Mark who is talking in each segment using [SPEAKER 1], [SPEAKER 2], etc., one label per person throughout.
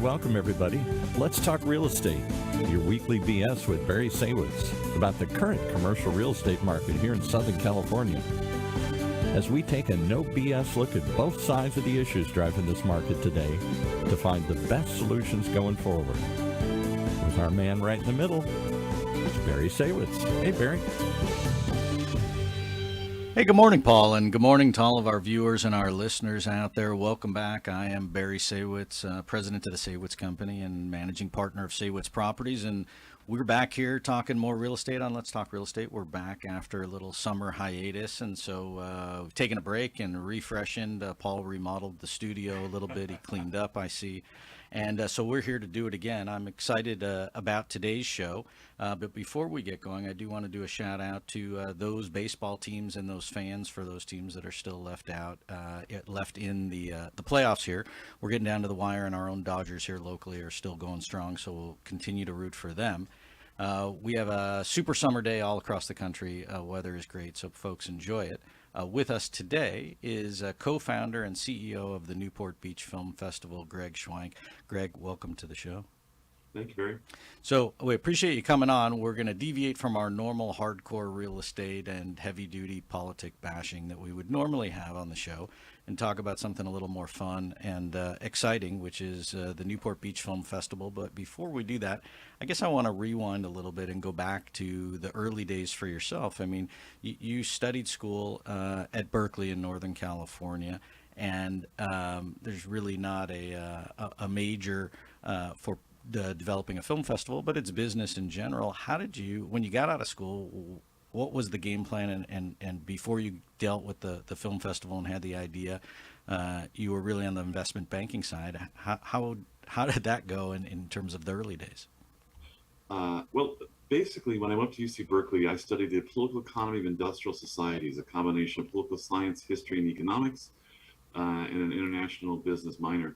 [SPEAKER 1] welcome everybody. Let's talk real estate, your weekly BS with Barry Saywitz about the current commercial real estate market here in Southern California. As we take a no BS look at both sides of the issues driving this market today to find the best solutions going forward. With our man right in the middle, it's Barry Saywitz. Hey, Barry.
[SPEAKER 2] Hey, good morning, Paul, and good morning to all of our viewers and our listeners out there. Welcome back. I am Barry Saywitz, president of the Saywitz Company and managing partner of Saywitz Properties, and we're back here talking more real estate on Let's Talk Real Estate. We're back after a little summer hiatus, and so we've taken a break and refreshing. Paul remodeled the studio a little bit. He cleaned up, I see. And so we're here to do it again. I'm excited about today's show. But before we get going, I do want to do a shout out to those baseball teams and those fans for those teams that are still left in the playoffs here. We're getting down to the wire, and our own Dodgers here locally are still going strong, so we'll continue to root for them. We have a super summer day all across the country. Weather is great, so folks enjoy it. With us today is co-founder and CEO of the Newport Beach Film Festival, Gregg Schwenk. Gregg, welcome to the show.
[SPEAKER 3] Thank you, Barry.
[SPEAKER 2] So we appreciate you coming on. We're going to deviate from our normal hardcore real estate and heavy-duty politic bashing that we would normally have on the show and talk about something a little more fun and exciting, which is the Newport Beach Film Festival. But before we do that, I guess I want to rewind a little bit and go back to the early days for yourself. I mean, you studied school at Berkeley in Northern California, and there's really not a major for developing a film festival, but it's business in general. How did you, when you got out of school, what was the game plan? And before you dealt with the film festival and had the idea, you were really on the investment banking side. How did that go in terms of the early days?
[SPEAKER 3] Well, basically, when I went to UC Berkeley, I studied the political economy of industrial societies, a combination of political science, history, and economics, and an international business minor.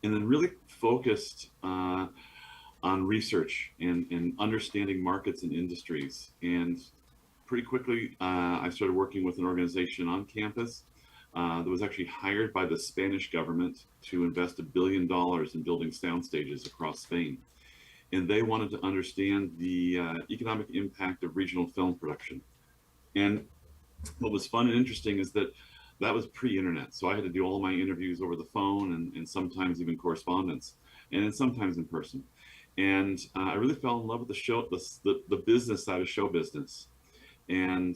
[SPEAKER 3] And then really focused on research and understanding markets and industries. And pretty quickly, I started working with an organization on campus that was actually hired by the Spanish government to invest $1 billion in building sound stages across Spain. And they wanted to understand the economic impact of regional film production. And what was fun and interesting is that was pre-internet, so I had to do all my interviews over the phone and sometimes even correspondence, and then sometimes in person. And I really fell in love with the business side of show business. And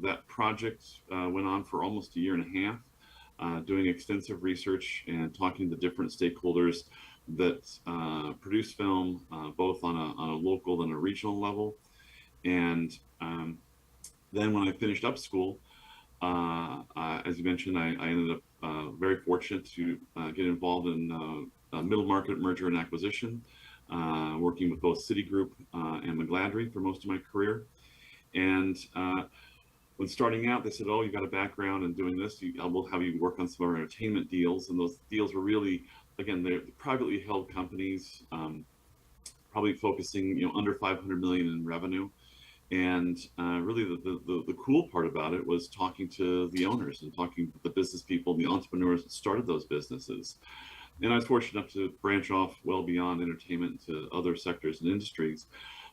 [SPEAKER 3] that project went on for almost a year and a half, doing extensive research and talking to different stakeholders that produce film, both on a local and a regional level. And then when I finished up school, as you mentioned, I ended up very fortunate to get involved in middle market merger and acquisition, working with both Citigroup and McGladrey for most of my career. And when starting out, they said, "Oh, you got a background in doing this. We'll have you work on some of our entertainment deals." And those deals were really, again, they're privately held companies, probably focusing, under 500 million in revenue. And really the cool part about it was talking to the owners and talking to the business people and the entrepreneurs that started those businesses. And I was fortunate enough to branch off well beyond entertainment to other sectors and industries.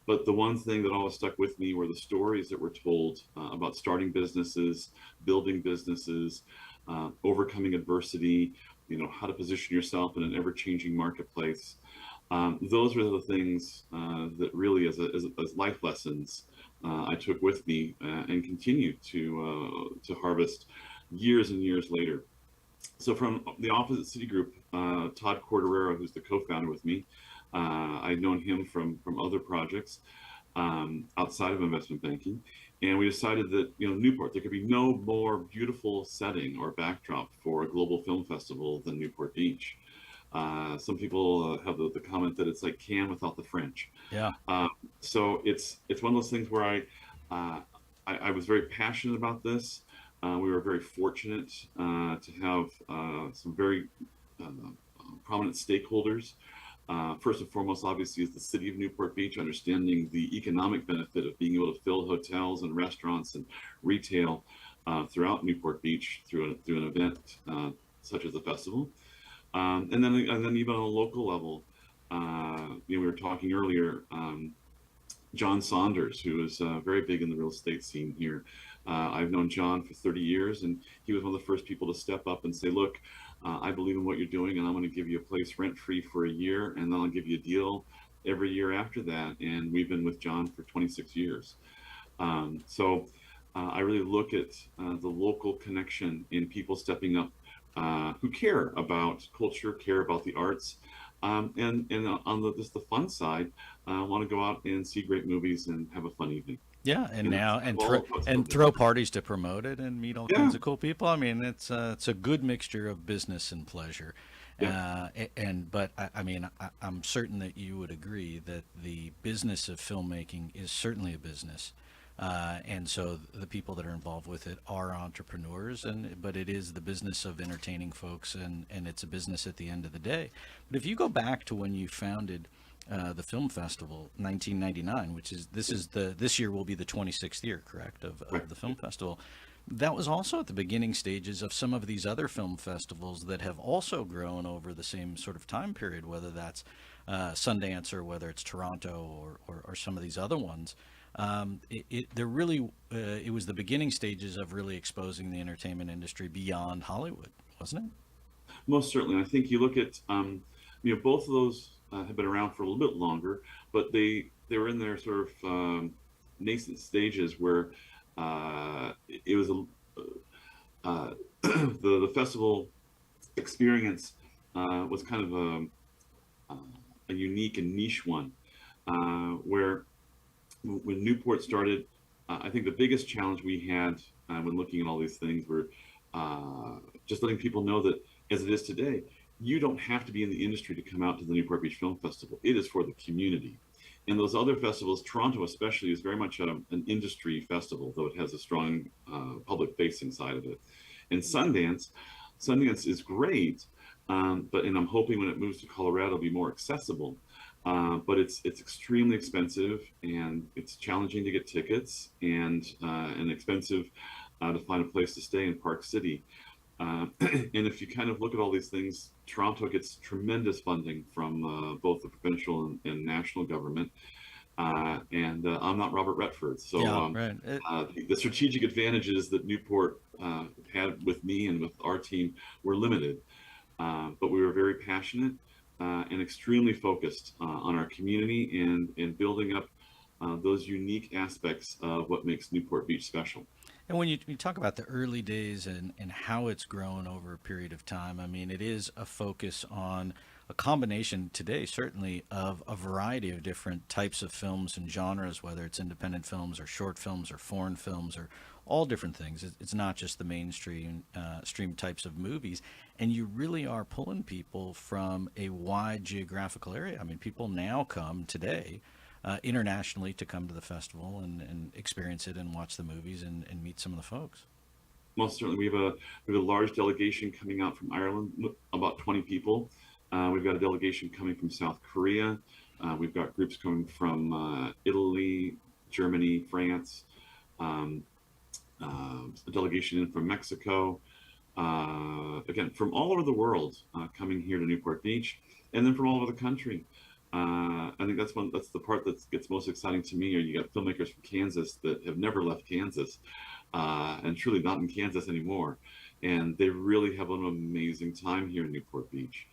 [SPEAKER 3] But the one thing that always stuck with me were the stories that were told about starting businesses, building businesses, overcoming adversity, how to position yourself in an ever-changing marketplace. Those were the things that really, as life lessons, I took with me and continue to harvest years and years later. So from the office at Citigroup, Todd Corderero, who's the co-founder with me, I'd known him from other projects outside of investment banking. And we decided that, Newport, there could be no more beautiful setting or backdrop for a global film festival than Newport Beach. Some people have the comment that it's like Cannes without the French.
[SPEAKER 2] Yeah.
[SPEAKER 3] So it's one of those things where I was very passionate about this. We were very fortunate to have some very prominent stakeholders. First and foremost, obviously, is the city of Newport Beach, understanding the economic benefit of being able to fill hotels and restaurants and retail throughout Newport Beach through an event such as the festival. And then even on a local level, we were talking earlier. John Saunders, who is very big in the real estate scene here. I've known John for 30 years, and he was one of the first people to step up and say, look, I believe in what you're doing, and I'm going to give you a place rent-free for a year, and then I'll give you a deal every year after that. And we've been with John for 26 years. So I really look at the local connection in people stepping up who care about culture, care about the arts, and on just the fun side, want to go out and see great movies and have a fun evening.
[SPEAKER 2] Yeah, and
[SPEAKER 3] That's
[SPEAKER 2] now
[SPEAKER 3] kind of
[SPEAKER 2] and
[SPEAKER 3] all
[SPEAKER 2] thro-
[SPEAKER 3] of what's
[SPEAKER 2] and
[SPEAKER 3] building.
[SPEAKER 2] throw parties to promote it and meet all
[SPEAKER 3] Yeah,
[SPEAKER 2] kinds of cool people. I mean, it's a good mixture of business and pleasure.
[SPEAKER 3] yeah,
[SPEAKER 2] I mean, I'm certain that you would agree that the business of filmmaking is certainly a business. And so the people that are involved with it are entrepreneurs, but it is the business of entertaining folks, and it's a business at the end of the day. But if you go back to when you founded the film festival, 1999, which is this year will be the 26th year, correct,
[SPEAKER 3] right.
[SPEAKER 2] of the film festival. That was also at the beginning stages of some of these other film festivals that have also grown over the same sort of time period, whether that's Sundance or whether it's Toronto or some of these other ones. It was the beginning stages of really exposing the entertainment industry beyond Hollywood, wasn't it?
[SPEAKER 3] Most certainly. I think you look at, both of those have been around for a little bit longer, but they were in their sort of nascent stages where it was the festival experience was kind of a unique and niche one, where when Newport started, I think the biggest challenge we had when looking at all these things were just letting people know that, as it is today, you don't have to be in the industry to come out to the Newport Beach Film Festival. It is for the community. And those other festivals, Toronto especially, is very much an industry festival, though it has a strong public-facing side of it. And Sundance is great, and I'm hoping when it moves to Colorado, it'll be more accessible. But it's extremely expensive, and it's challenging to get tickets, and expensive to find a place to stay in Park City. And if you kind of look at all these things, Toronto gets tremendous funding from both the provincial and national government. And I'm not Robert Redford, so
[SPEAKER 2] Yeah, right.
[SPEAKER 3] the strategic advantages that Newport had with me and with our team were limited. But we were very passionate and extremely focused on our community and building up those unique aspects of what makes Newport Beach special.
[SPEAKER 2] And when you talk about the early days and how it's grown over a period of time, I mean, it is a focus on a combination today, certainly, of a variety of different types of films and genres, whether it's independent films or short films or foreign films or all different things. It's not just the mainstream stream types of movies. And you really are pulling people from a wide geographical area. I mean, people now come today internationally to come to the festival and experience it and watch the movies and meet some of the folks.
[SPEAKER 3] Most certainly, we have a large delegation coming out from Ireland, about 20 people. We've got a delegation coming from South Korea. We've got groups coming from Italy, Germany, France. Um, a delegation in from Mexico. Again, from all over the world, coming here to Newport Beach, and then from all over the country. I think that's the part that gets most exciting to me. Or you got filmmakers from Kansas that have never left Kansas, and truly not in Kansas anymore, and they really have an amazing time here in Newport Beach.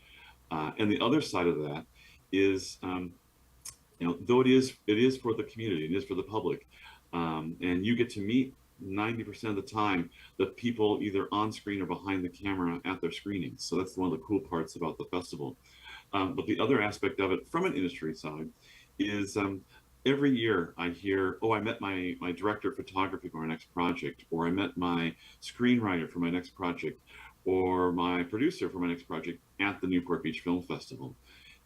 [SPEAKER 3] And the other side of that is, though it is for the community, it is for the public, and you get to meet 90% of the time the people either on screen or behind the camera at their screenings. So that's one of the cool parts about the festival. But the other aspect of it from an industry side is, every year I hear, oh, I met my director of photography for my next project, or I met my screenwriter for my next project, or my producer for my next project at the Newport Beach Film Festival.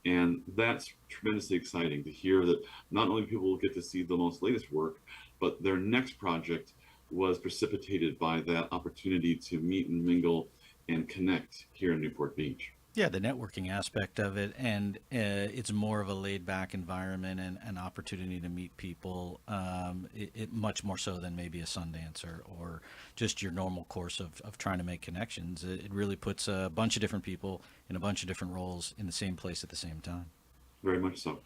[SPEAKER 3] And that's tremendously exciting to hear that not only people will get to see the most latest work, but their next project was precipitated by that opportunity to meet and mingle and connect here in Newport Beach.
[SPEAKER 2] Yeah, the networking aspect of it, and it's more of a laid-back environment and an opportunity to meet people. It much more so than maybe a Sundance or just your normal course of trying to make connections. It really puts a bunch of different people in a bunch of different roles in the same place at the same time.
[SPEAKER 3] Very much so.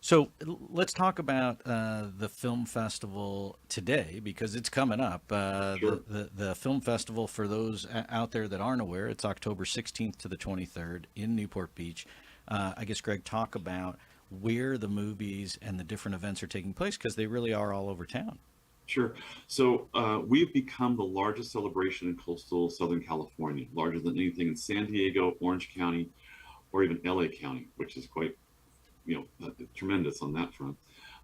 [SPEAKER 2] So let's talk about the film festival today because it's coming up.
[SPEAKER 3] Sure.
[SPEAKER 2] The film festival, for those out there that aren't aware, it's October 16th to the 23rd in Newport Beach. I guess, Greg, talk about where the movies and the different events are taking place because they really are all over town.
[SPEAKER 3] Sure. So we've become the largest celebration in coastal Southern California, larger than anything in San Diego, Orange County, or even LA County, which is quite, tremendous on that front.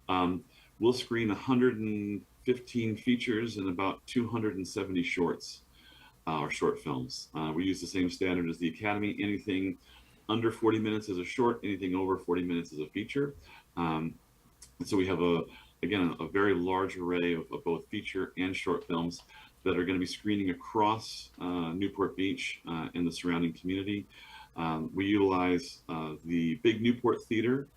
[SPEAKER 3] Um, we'll screen 115 features and about 270 shorts or short films. We use the same standard as the Academy. Anything under 40 minutes is a short, anything over 40 minutes is a feature. And so we have a very large array of both feature and short films that are going to be screening across Newport Beach and the surrounding community. We utilize the big Newport Theater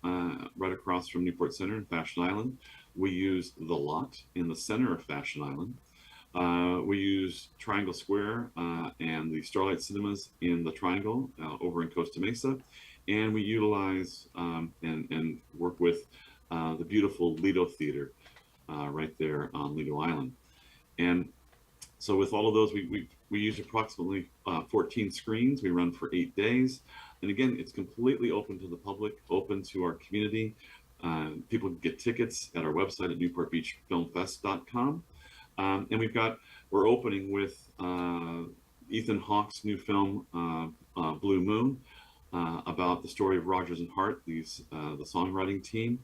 [SPEAKER 3] right across from Newport Center in Fashion Island. We use the Lot in the center of Fashion Island. We use Triangle Square and the Starlight Cinemas in the Triangle over in Costa Mesa. And we utilize and work with the beautiful Lido Theater right there on Lido Island. And so with all of those, we use approximately 14 screens. We run for 8 days. And again, it's completely open to the public, open to our community. People can get tickets at our website at newportbeachfilmfest.com. And we're opening with Ethan Hawke's new film, Blue Moon, about the story of Rodgers and Hart, the songwriting team.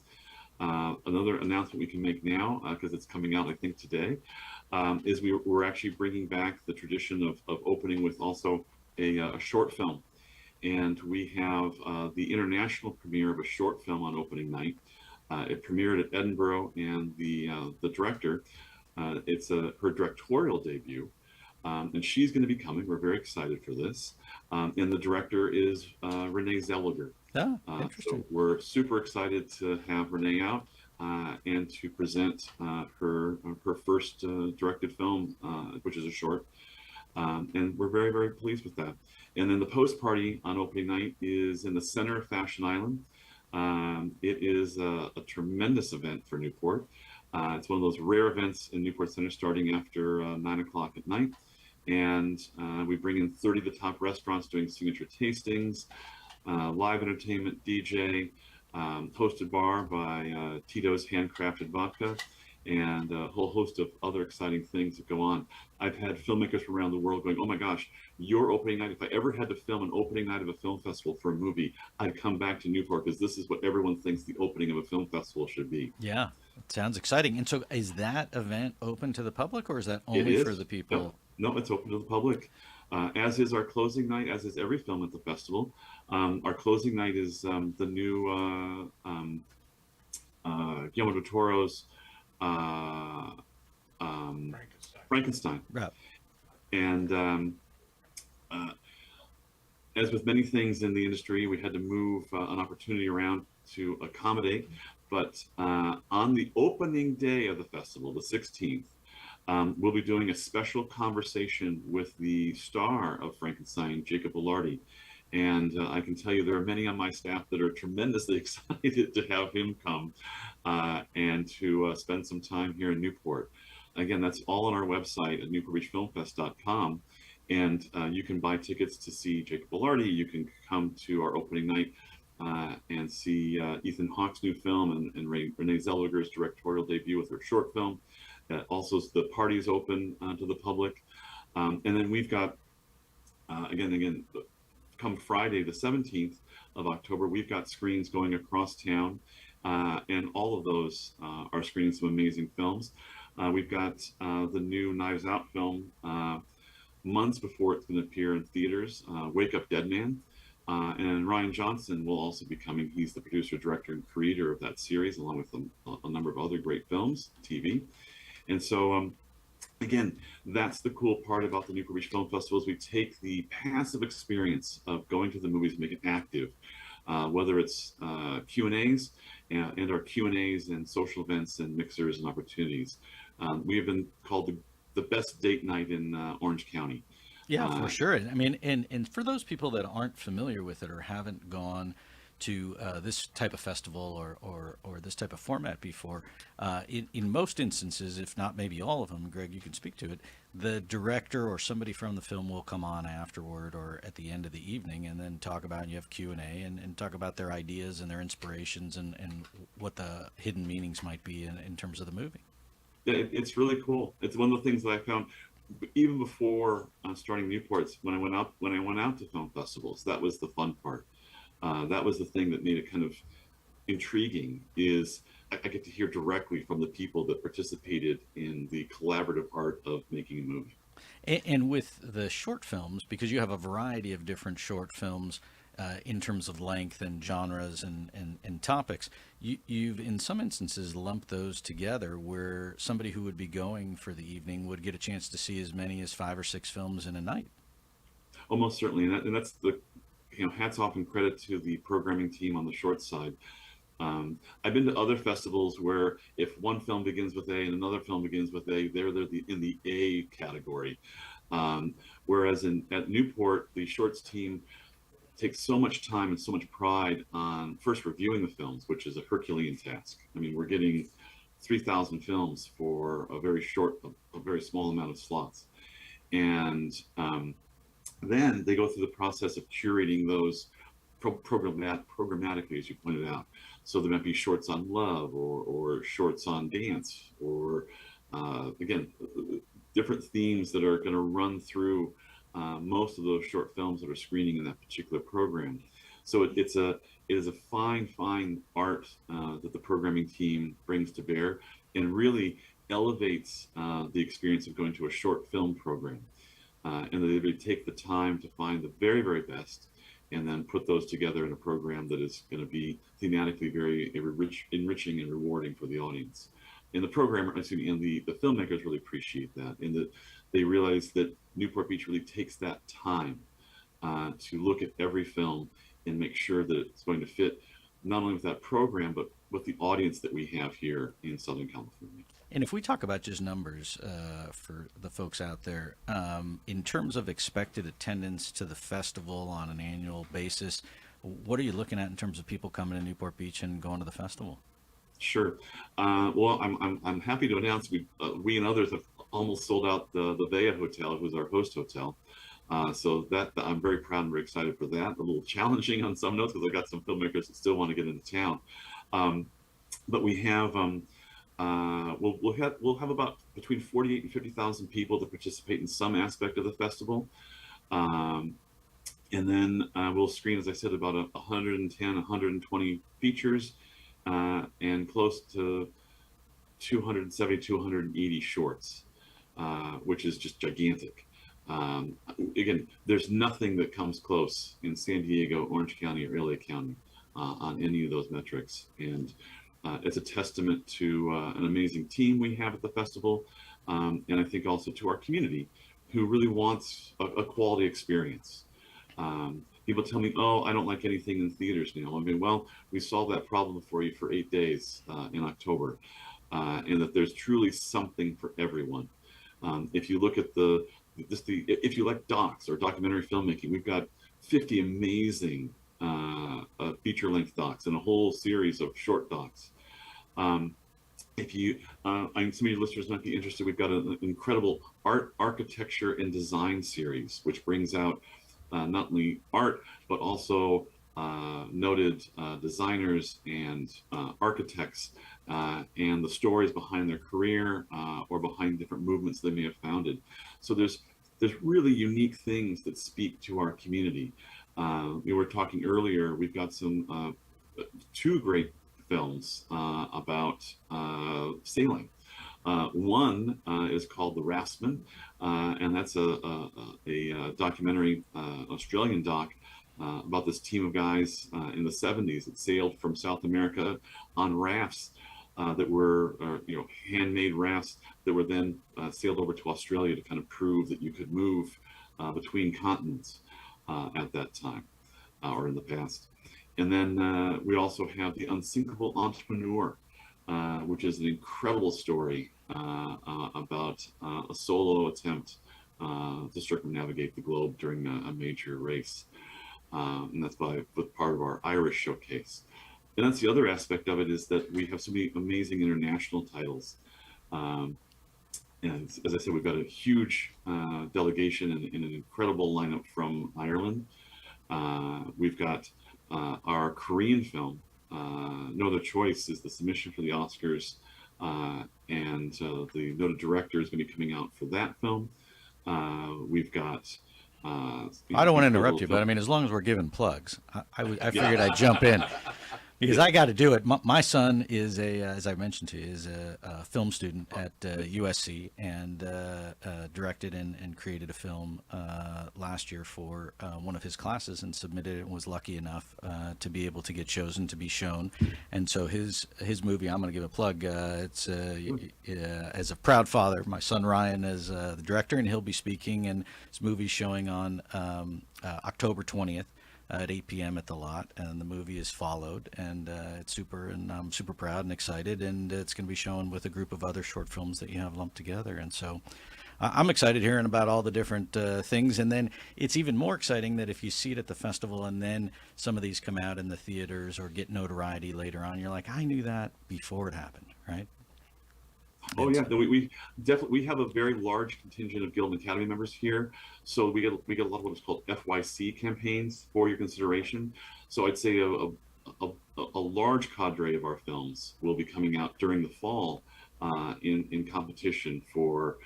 [SPEAKER 3] Another announcement we can make now, because it's coming out, I think, today, is we're actually bringing back the tradition of opening with also a short film. And we have the international premiere of a short film on opening night. It premiered at Edinburgh, and the director, it's her directorial debut. And she's going to be coming. We're very excited for this. And the director is Renee Zellweger.
[SPEAKER 2] Ah, interesting.
[SPEAKER 3] So we're super excited to have Renee out and to present her first directed film, which is a short. And we're very, very pleased with that. And then the post party on opening night is in the center of Fashion Island. It is a tremendous event for Newport. It's one of those rare events in Newport Center starting after 9 o'clock at night. And we bring in 30 of the top restaurants doing signature tastings, live entertainment, DJ, hosted bar by Tito's Handcrafted Vodka, and a whole host of other exciting things that go on. I've had filmmakers from around the world going, oh my gosh, your opening night, if I ever had to film an opening night of a film festival for a movie, I'd come back to Newport because this is what everyone thinks the opening of a film festival should be.
[SPEAKER 2] Yeah, it sounds exciting. And so is that event open to the public or is that only for the people?
[SPEAKER 3] No, it's open to the public. As is our closing night, as is every film at the festival. Our closing night is the new Guillermo del Toro's Frankenstein.
[SPEAKER 2] Right.
[SPEAKER 3] And as with many things in the industry, we had to move an opportunity around to accommodate. But on the opening day of the festival, the 16th, we'll be doing a special conversation with the star of Frankenstein, Jacob Elordi. And I can tell you there are many on my staff that are tremendously excited to have him come and to spend some time here in Newport. Again, that's all on our website at newportbeachfilmfest.com. And you can buy tickets to see Jacob Elordi. You can come to our opening night and see Ethan Hawke's new film and Renee Zellweger's directorial debut with her short film. Also, the party is open to the public. And then we've got, again, come Friday, the 17th of October, we've got screens going across town. And all of those are screening some amazing films. We've got the new Knives Out film months before it's going to appear in theaters, Wake Up Dead Man. And Ryan Johnson will also be coming. He's the producer, director, and creator of that series, along with a number of other great films, TV. And so again, that's the cool part about the Newport Beach Film Festival is we take the passive experience of going to the movies and make it active, whether it's Q&As and our Q&As and social events and mixers and opportunities. We have been called the best date night in Orange County.
[SPEAKER 2] Yeah, for
[SPEAKER 3] Uh,
[SPEAKER 2] sure. I mean, and for those people that aren't familiar with it or haven't gone to this type of festival or this type of format before, in most instances, if not maybe all of them, Greg, you can speak to it, the director or somebody from the film will come on afterward or at the end of the evening and then talk about, and you have Q&A and talk about their ideas and their inspirations and what the hidden meanings might be in terms of the movie.
[SPEAKER 3] Yeah, it's really cool. It's one of the things that I found even before starting Newports. When I went out to film festivals, that was the fun part. That was the thing that made it kind of intriguing. Is I get to hear directly from the people that participated in the collaborative art of making a movie.
[SPEAKER 2] And with the short films, because you have a variety of different short films in terms of length and genres and topics, you've in some instances lumped those together where somebody who would be going for the evening would get a chance to see as many as 5 or 6 films in a night.
[SPEAKER 3] Almost certainly, and that's the hats off and credit to the programming team on the short side. I've been to other festivals where if one film begins with A and another film begins with A, in the A category. Whereas at Newport, the shorts team takes so much time and so much pride on first reviewing the films, which is a Herculean task. I mean, we're getting 3,000 films for a very small amount of slots. And then they go through the process of curating those programmatically, as you pointed out. So there might be shorts on love or shorts on dance or, again, different themes that are going to run through most of those short films that are screening in that particular program. So it is a fine art that the programming team brings to bear and really elevates the experience of going to a short film program. And they really take the time to find the very best and then put those together in a program that is going to be thematically very enriching and rewarding for the audience. And the programmer, excuse me, and the filmmakers really appreciate that, and that they realize that Newport Beach really takes that time to look at every film and make sure that it's going to fit not only with that program, but with the audience that we have here in Southern California.
[SPEAKER 2] And if we talk about just numbers for the folks out there, in terms of expected attendance to the festival on an annual basis, what are you looking at in terms of people coming to Newport Beach and going to the festival?
[SPEAKER 3] Sure. Well, I'm happy to announce we and others have almost sold out the Vea Hotel, who's our host hotel. So that I'm very proud and very excited for that. A little challenging on some notes because I got some filmmakers that still want to get into town. But we have we'll have about between 48 and 50,000 people to participate in some aspect of the festival. And then we'll screen, as I said, about 110, 120 features and close to 270, 280 shorts, which is just gigantic. Again, there's nothing that comes close in San Diego, Orange County, or LA County on any of those metrics. And it's a testament to an amazing team we have at the festival, and I think also to our community who really wants a quality experience. People tell me, oh, I don't like anything in theaters now. I mean, well, we solved that problem for you for 8 days in October, and that there's truly something for everyone. If you look at if you like docs or documentary filmmaking, we've got 50 amazing feature-length docs and a whole series of short docs. If you, some of your listeners might be interested, we've got an incredible art, architecture, and design series, which brings out not only art, but also noted designers and architects and the stories behind their career or behind different movements they may have founded. So there's really unique things that speak to our community. We were talking earlier, we've got some two great films about sailing. One is called The Raftsman, and that's a documentary, Australian doc, about this team of guys in the 70s that sailed from South America on rafts that were, handmade rafts that were then sailed over to Australia to kind of prove that you could move between continents at that time or in the past. And then we also have The Unsinkable Entrepreneur, which is an incredible story about a solo attempt to circumnavigate the globe during a major race. And that's with part of our Irish showcase. And that's the other aspect of it, is that we have so many amazing international titles. And as I said, we've got a huge delegation and an incredible lineup from Ireland. We've got our Korean film, No Other Choice, is the submission for the Oscars, and the noted director is going to be coming out for that film. We've got.
[SPEAKER 2] I don't want to interrupt you, but I mean, as long as we're giving plugs, I figured I'd jump in. Because I got to do it. My son is as I mentioned to you, is a film student at USC, and directed and created a film last year for one of his classes, and submitted it, and was lucky enough to be able to get chosen to be shown. And so his movie, I'm going to give a plug. It's as a proud father, my son Ryan is the director, and he'll be speaking. And his movie's showing on October 20th. At 8 p.m. at the Lot, and the movie is Followed, and it's super, and I'm super proud and excited, and it's going to be shown with a group of other short films that you have lumped together. And so I'm excited hearing about all the different things, and then it's even more exciting that if you see it at the festival and then some of these come out in the theaters or get notoriety later on, you're like, I knew that before it happened, right?
[SPEAKER 3] Oh yeah, no, we definitely have a very large contingent of Guild and Academy members here, so we get a lot of what's called FYC campaigns for your consideration. So I'd say a large cadre of our films will be coming out during the fall in competition for,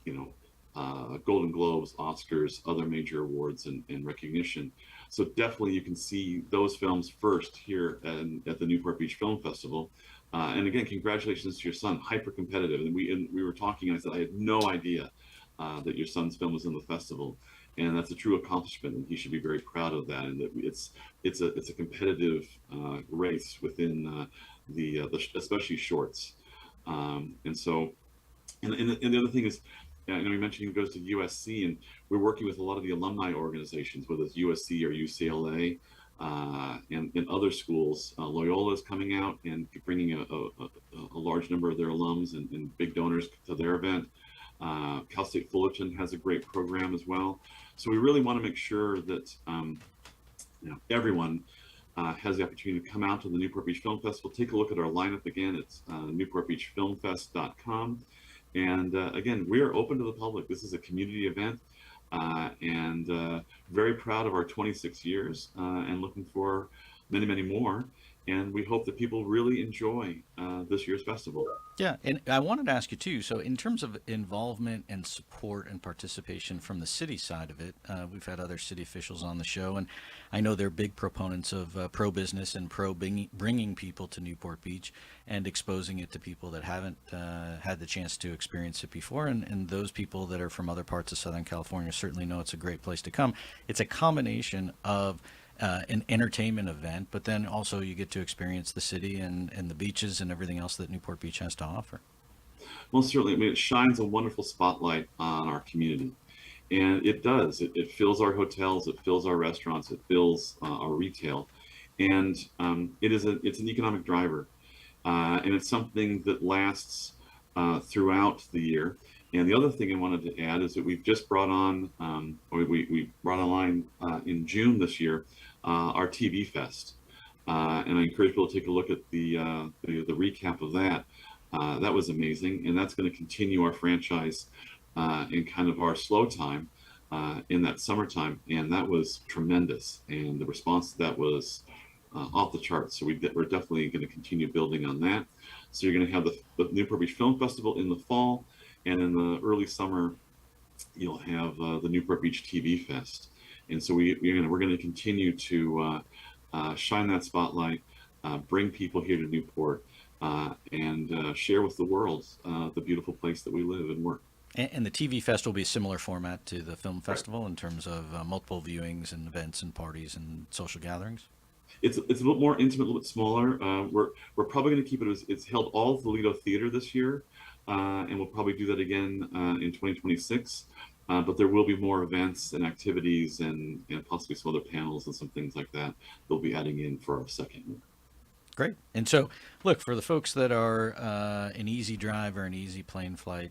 [SPEAKER 3] Golden Globes, Oscars, other major awards, and recognition. So definitely you can see those films first here at the Newport Beach Film Festival. And again, congratulations to your son, hyper competitive. And we were talking, and I said, I had no idea that your son's film was in the festival. And that's a true accomplishment, and he should be very proud of that. And that it's a competitive race within the especially shorts. And so, and the other thing is, you mentioned he goes to USC, and we're working with a lot of the alumni organizations, whether it's USC or UCLA. And other schools. Loyola is coming out and bringing a large number of their alums and big donors to their event. Cal State Fullerton has a great program as well. So we really want to make sure that everyone has the opportunity to come out to the Newport Beach Film Festival. Take a look at our lineup again. It's newportbeachfilmfest.com. And again, we are open to the public. This is a community event. And very proud of our 26 years and looking for many, many more. And we hope that people really enjoy this year's festival.
[SPEAKER 2] Yeah, and I wanted to ask you too, so in terms of involvement and support and participation from the city side of it, we've had other city officials on the show, and I know they're big proponents of pro-business and bringing people to Newport Beach and exposing it to people that haven't had the chance to experience it before, and those people that are from other parts of Southern California certainly know it's a great place to come. It's a combination of an entertainment event, but then also you get to experience the city and the beaches and everything else that Newport Beach has to offer.
[SPEAKER 3] Well, certainly. I mean, it shines a wonderful spotlight on our community. And it does. It fills our hotels, it fills our restaurants, it fills our retail. And it's an economic driver. And it's something that lasts throughout the year. And the other thing I wanted to add is that we've just brought on, we brought online in June this year, our TV Fest. And I encourage people to take a look at the recap of that. That was amazing. And that's going to continue our franchise in kind of our slow time in that summertime. And that was tremendous. And the response to that was off the charts. So we're definitely going to continue building on that. So you're going to have the Newport Beach Film Festival in the fall. And in the early summer, you'll have the Newport Beach TV Fest. And so we're going to continue to shine that spotlight, bring people here to Newport, and share with the world the beautiful place that we live and work.
[SPEAKER 2] And the TV Fest will be a similar format to the film festival in terms of multiple viewings and events and parties and social gatherings?
[SPEAKER 3] It's a little more intimate, a little bit smaller. We're probably going to keep it as it's held all of the Lido Theater this year, and we'll probably do that again in 2026. But there will be more events and activities and possibly some other panels and some things like that they'll be adding in for our second year.
[SPEAKER 2] Great. And so, look, for the folks that are an easy drive or an easy plane flight,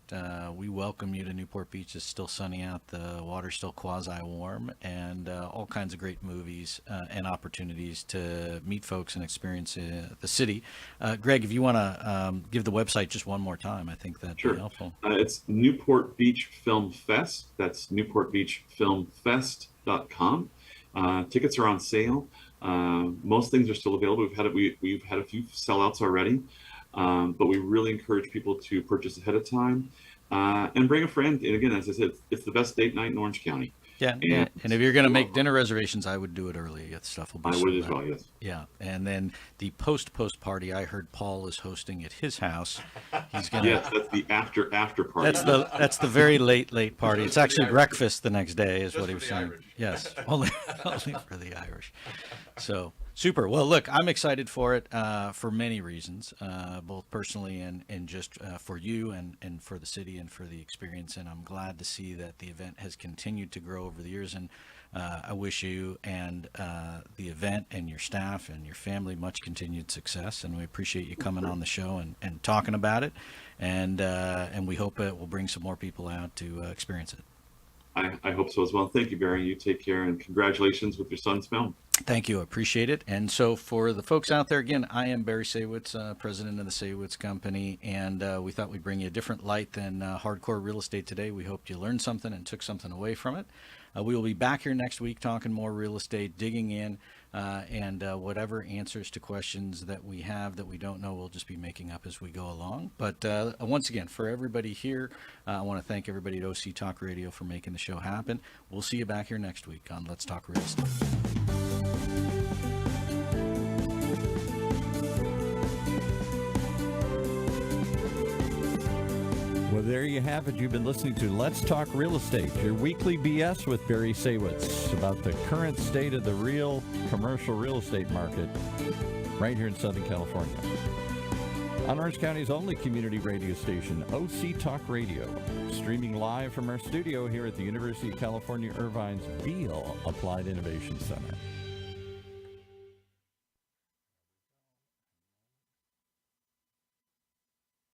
[SPEAKER 2] we welcome you to Newport Beach. It's still sunny out. The water's still quasi-warm, and all kinds of great movies and opportunities to meet folks and experience the city. Greg, if you want to give the website just one more time, I think that'd be helpful.
[SPEAKER 3] It's Newport Beach Film Fest. That's newportbeachfilmfest.com. Tickets are on sale. Most things are still available. We've had a few sellouts already, but we really encourage people to purchase ahead of time and bring a friend. And again, as I said, it's the best date night in Orange County.
[SPEAKER 2] Yeah, and if you're going to make dinner reservations, I would do it early. That stuff will be.
[SPEAKER 3] I would as well. Yes.
[SPEAKER 2] Yeah, and then the post party, I heard Paul is hosting at his house. He's gonna.
[SPEAKER 3] Yes, that's the after party.
[SPEAKER 2] That's the very late party. It's actually breakfast the next day, is what he was saying.
[SPEAKER 4] Irish.
[SPEAKER 2] Yes, only for the Irish. So super. Well, look, I'm excited for it for many reasons, both personally and just for you and for the city and for the experience. And I'm glad to see that the event has continued to grow over the years. And I wish you and the event and your staff and your family much continued success. And we appreciate you coming on the show and talking about it. And we hope it will bring some more people out to experience it.
[SPEAKER 3] I hope so as well. Thank you, Barry. You take care, and congratulations with your son's film.
[SPEAKER 2] Thank you. Appreciate it. And so for the folks out there, again, I am Barry Saywitz, president of the Saywitz Company, and we thought we'd bring you a different light than hardcore real estate today. We hoped you learned something and took something away from it. We will be back here next week talking more real estate, digging in, and whatever answers to questions that we have that we don't know, we'll just be making up as we go along. But once again, for everybody here, I want to thank everybody at OC Talk Radio for making the show happen. We'll see you back here next week on Let's Talk Real Estate.
[SPEAKER 1] Well, there you have it. You've been listening to Let's Talk Real Estate, your weekly BS with Barry Saywitz about the current state of the real commercial real estate market right here in Southern California. On Orange County's only community radio station, OC Talk Radio, streaming live from our studio here at the University of California, Irvine's Beale Applied Innovation Center.